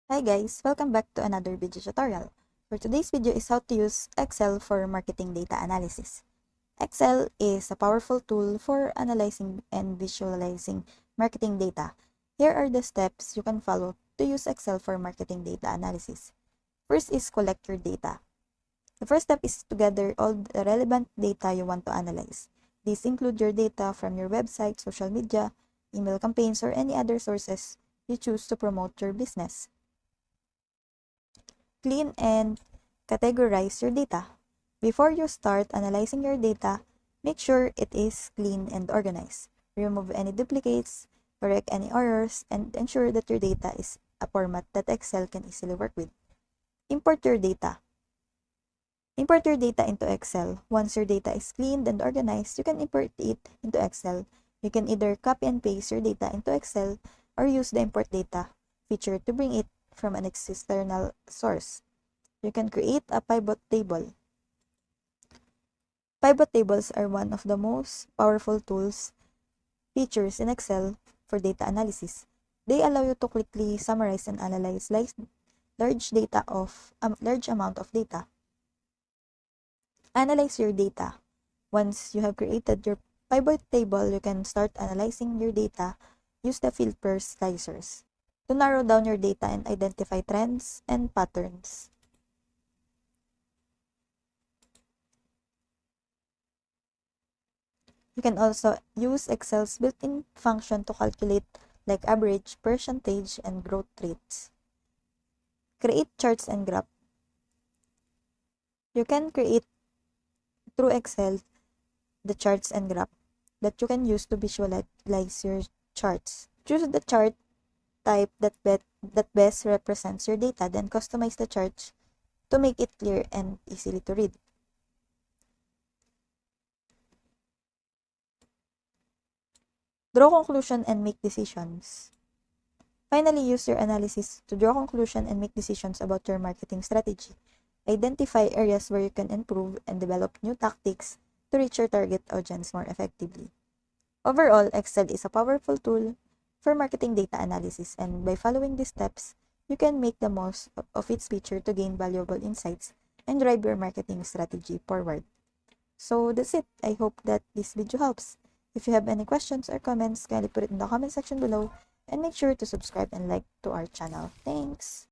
Hi guys, welcome back to another video tutorial. For today's video is how to use Excel for marketing data analysis. Excel is a powerful tool for analyzing and visualizing marketing data. Here are the steps you can follow to use Excel for marketing data analysis. First is collect your data. The first step is to gather all the relevant data you want to analyze. These include your data from your website, social media, email campaigns, or any other sources you choose to promote your business. Clean and categorize your data. Before you start analyzing your data, make sure it is clean and organized. Remove any duplicates, correct any errors, and ensure that your data is a format that Excel can easily work with. Import your data. Import your data into Excel. Once your data is cleaned and organized, you can import it into Excel. You can either copy and paste your data into Excel or use the import data feature to bring it from an external source. You can create a pivot table. Pivot tables are one of the most powerful features in Excel for data analysis. They allow you to quickly summarize and analyze large amount of data. Analyze your data. Once you have created your pivot table, you can start analyzing your data. Use the filter slicers to narrow down your data and identify trends and patterns. You can also use Excel's built-in function to calculate like average, percentage, and growth rates. Create charts and graph. You can create through Excel the charts and graph that you can use to visualize your charts. Choose the chart type that best represents your data, then customize the chart to make it clear and easily to read. Draw conclusion and make decisions. Finally, use your analysis to draw conclusion and make decisions about your marketing strategy. Identify areas where you can improve and develop new tactics to reach your target audience more effectively. Overall, Excel is a powerful tool for marketing data analysis, and by following these steps, you can make the most of its feature to gain valuable insights and drive your marketing strategy forward. So that's it. I hope that this video helps. If you have any questions or comments, kindly put it in the comment section below and make sure to subscribe and like to our channel. Thanks!